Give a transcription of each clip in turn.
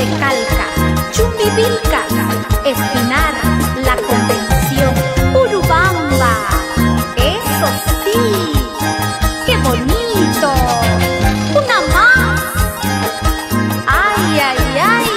de Calca, Chumbivilca, Espinar, La Convención, Urubamba. ¡Eso sí! ¡Qué bonito! ¡Una más! ¡Ay, ay, ay!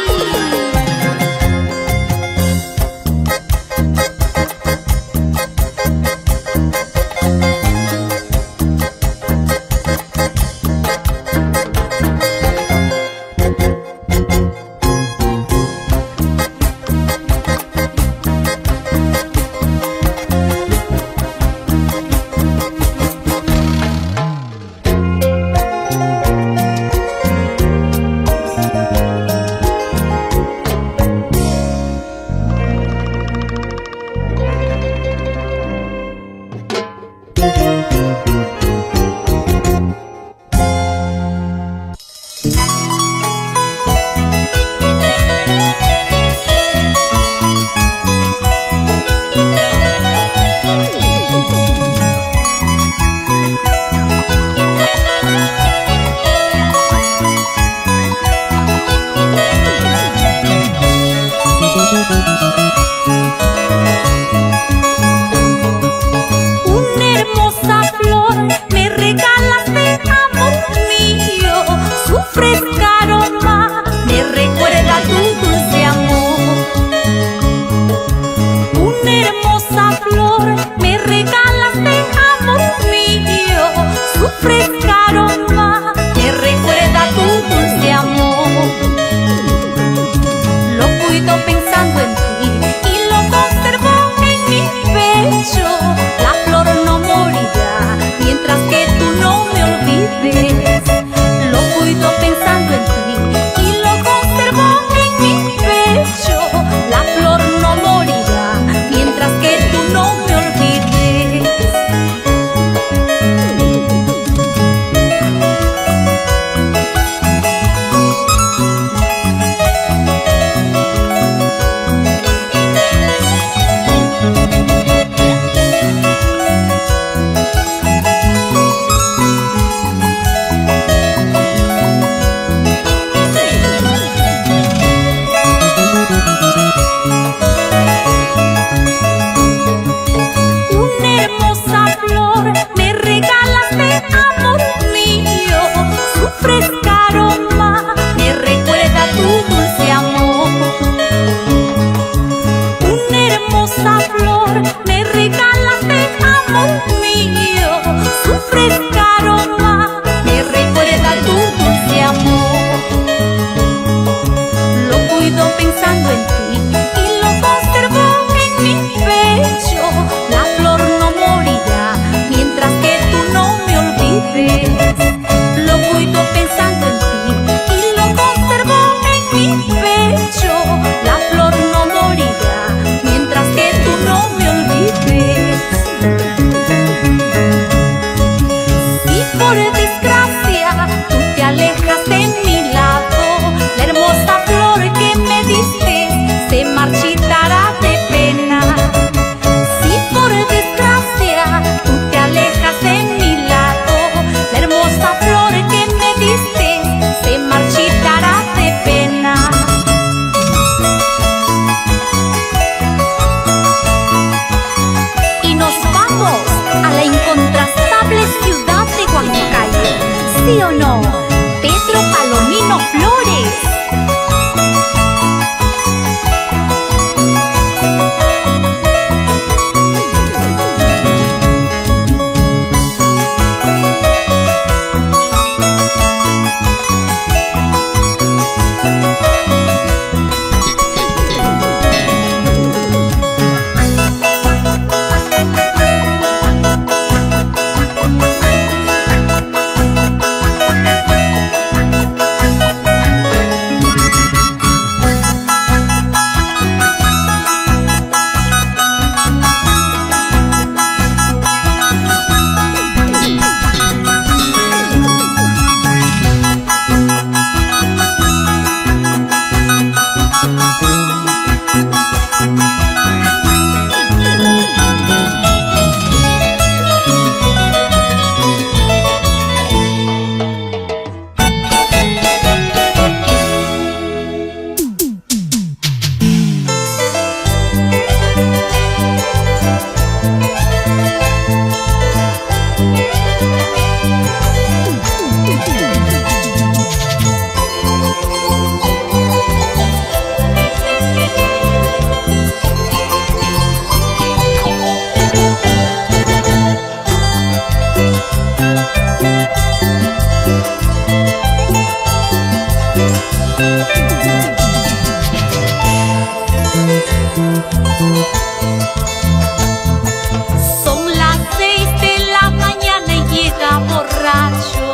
Son las 6 de la mañana y llega borracho.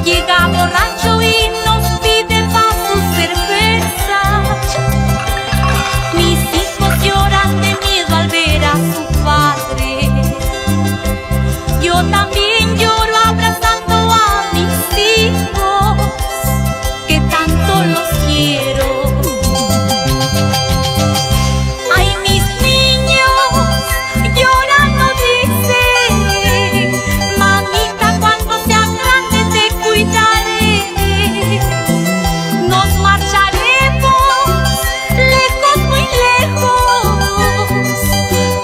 Llega borracho y nos pide pa' su cerveza. Mis hijos lloran de miedo al ver a su padre. Yo también lloro abrazando a mis hijos, que tanto los quiero. Ay, mis niños llorando dicen: mamita, cuando sea grande te cuidaré. Nos marcharemos lejos, muy lejos,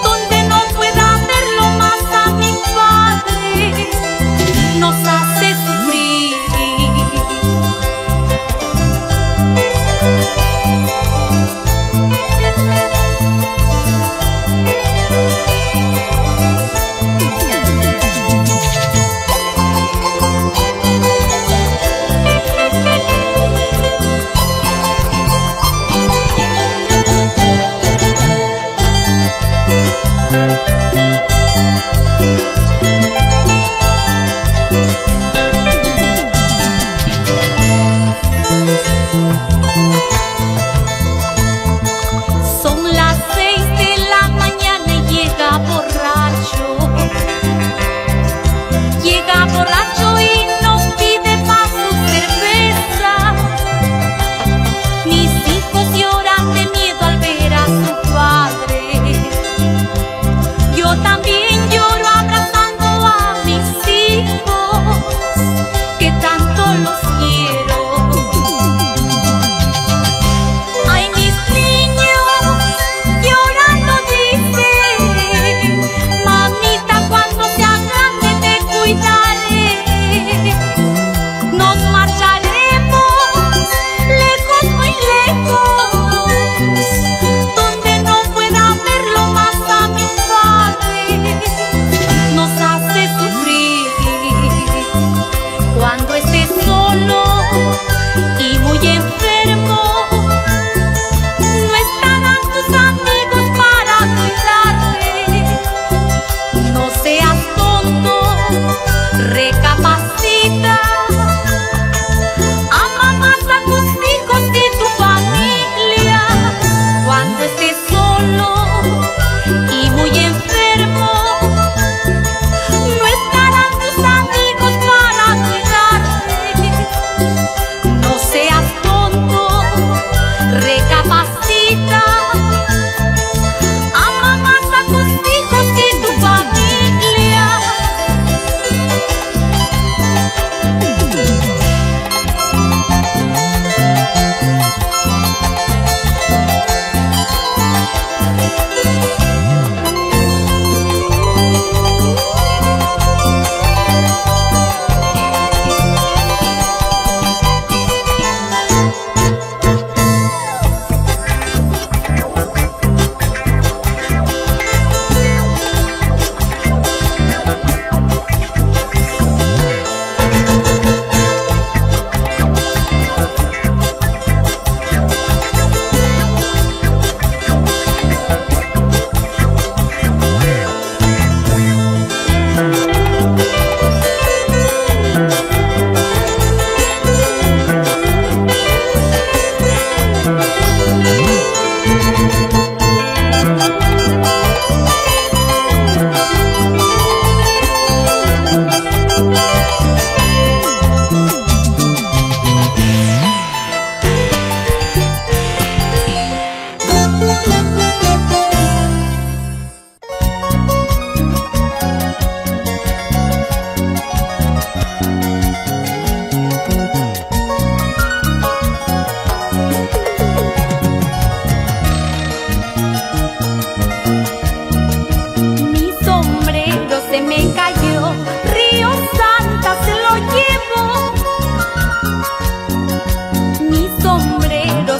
donde no pueda verlo más a mi padre. Nos hace sufrir. Son las 6 de la mañana y llega borracho. Llega borracho y nos pide pa' su cerveza. Mis hijos lloran de miedo al ver a su padre. Yo también lloro abrazando a mis hijos, que tanto los quiero. Ay, mis niños llorando dicen: mamita, cuando sea grande te cuidaré. Nos marcharemos lejos, muy lejos, donde no pueda verlo más a mi padre. Nos hace sufrir. Cuando estés solo y muy enfermo, no estarán tus amigos para cuidarte. No seas tonto, recapacita. Ama más a tus hijos que tu familia. Cuando estés solo y muy enfermo, no estarán tus amigos para cuidarte. No seas tonto, recapacita. Ama más a tus hijos que tu familia.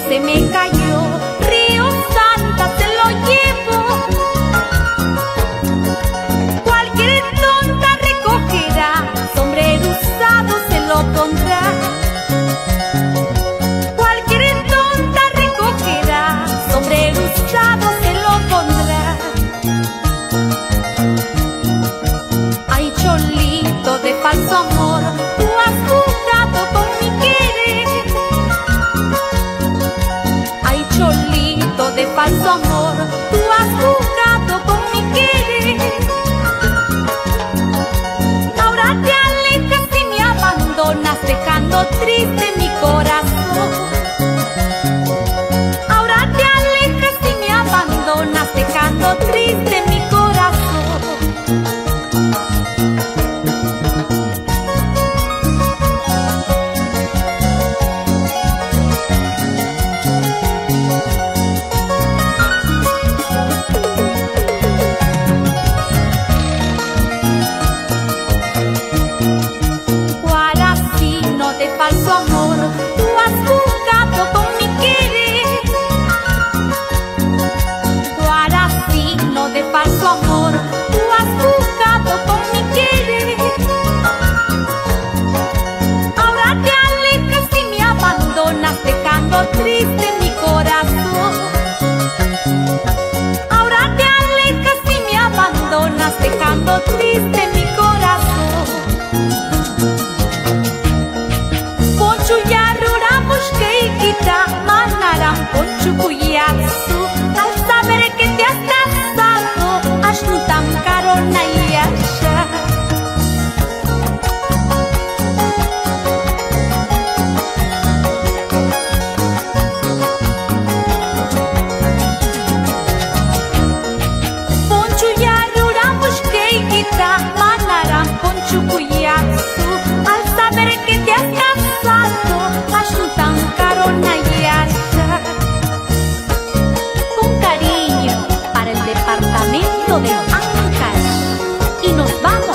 se me cayó, Río Santa se lo llevo. Cualquier tonta recogerá, sombrero usado se lo pondrá. secando triste mi corazón. Ahora te alejas y me abandonas, secando triste mi corazón. Guaracino de falso amor, tú has jugado con mi querer. Guaracino de falso amor, tú has jugado con mi querer. Ahora te alejas y me abandonas, dejando triste mi corazón. Ahora te alejas y me abandonas, dejando triste mi corazón. Ponchuyarura mushkei kita manaram ponchukuyatsu. Al saber que te has casado, ashnutam karona yasha. Ponchuyarura mushkei kita manaram ponchukuyatsu. Al saber que te has casado, ashnutam karona yasha. Con cariño para el departamento de Ancash. Y nos vamos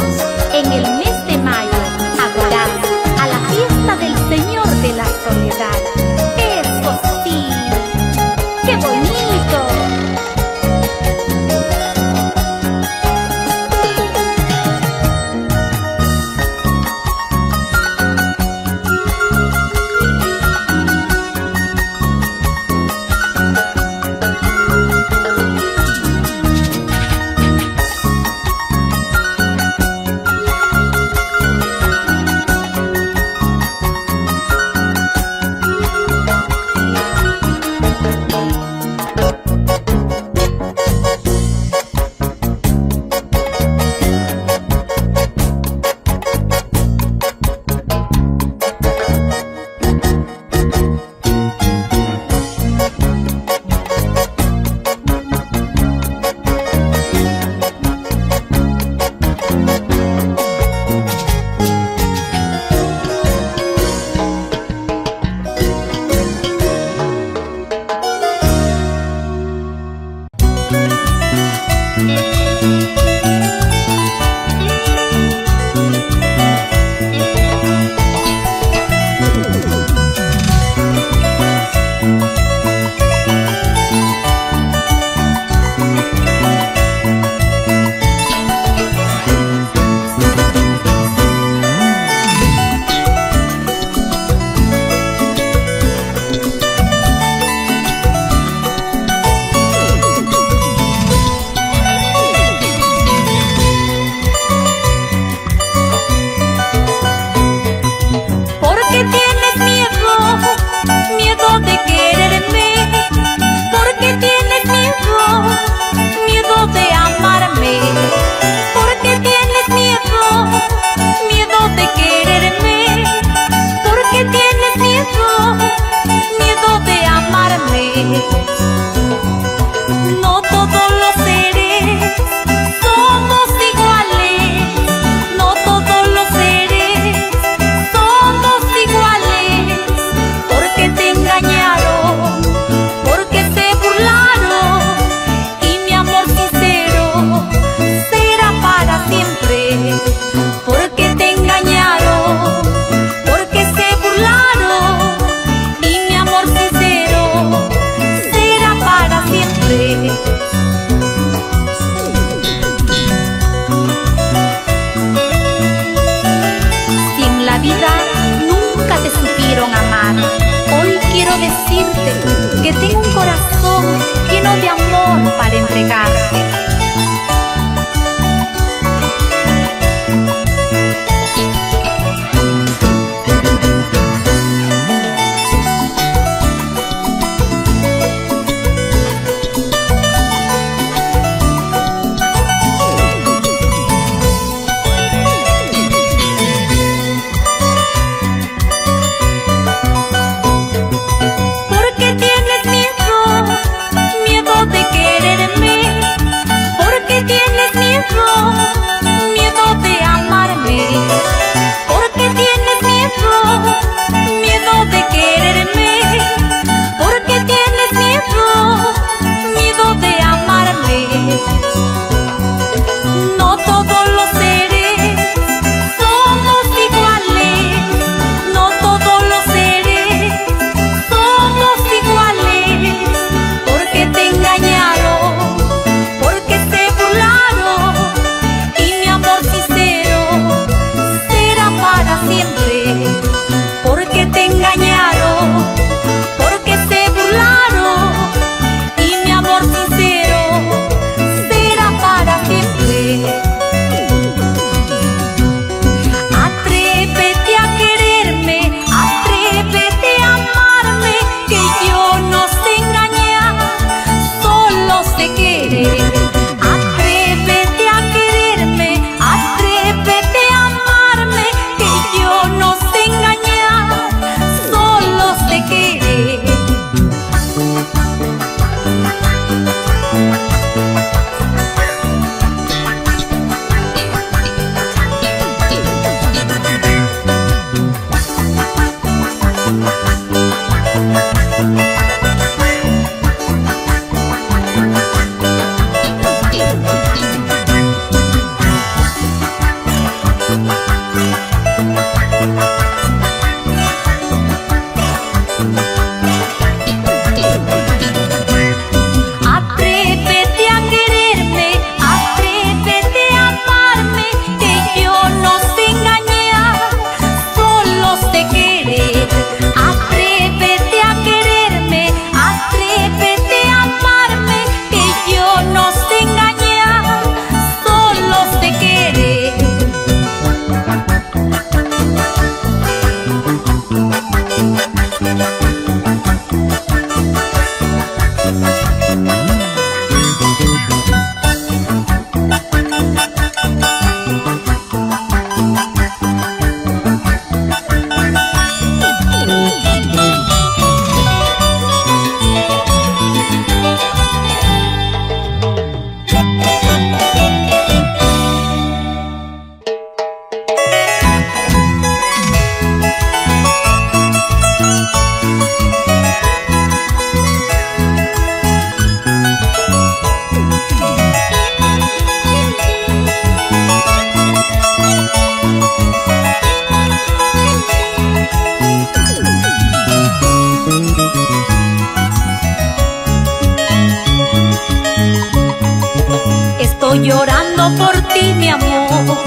Estoy llorando por ti, mi amor.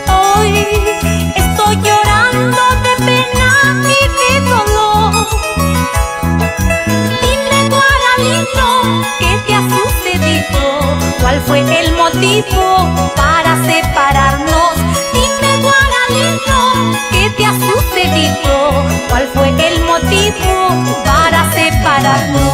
Hoy estoy llorando de pena y de dolor. Dime, Guaralito, ¿qué te ha sucedido? ¿Cuál fue el motivo para separarnos? Dime, Guaralito, ¿qué te ha sucedido? ¿Cuál fue el motivo para separarnos?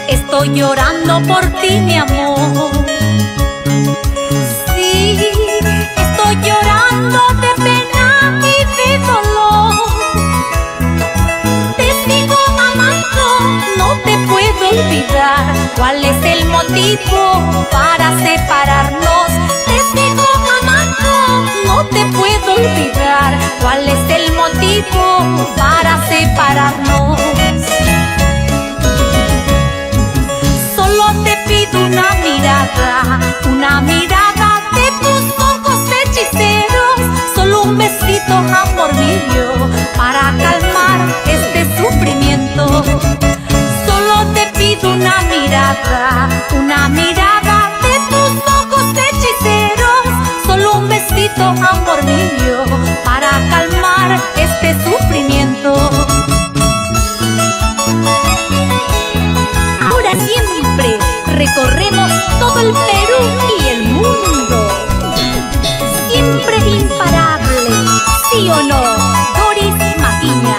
Estoy llorando por ti, mi amor. Sí, estoy llorando de pena y de dolor. Te sigo amando, no te puedo olvidar. ¿Cuál es el motivo para separarnos? Te sigo amando, no te puedo olvidar. ¿Cuál es el motivo para separarnos? Te pido una mirada de tus ojos hechiceros, solo un besito, amor mío, para calmar este sufrimiento. Solo te pido una mirada de tus ojos hechiceros, solo un besito, amor mío, para calmar este sufrimiento. Ahora siempre recorremos todo el Perú y el mundo. Siempre imparable, ¿sí o no? Doris Maquiña.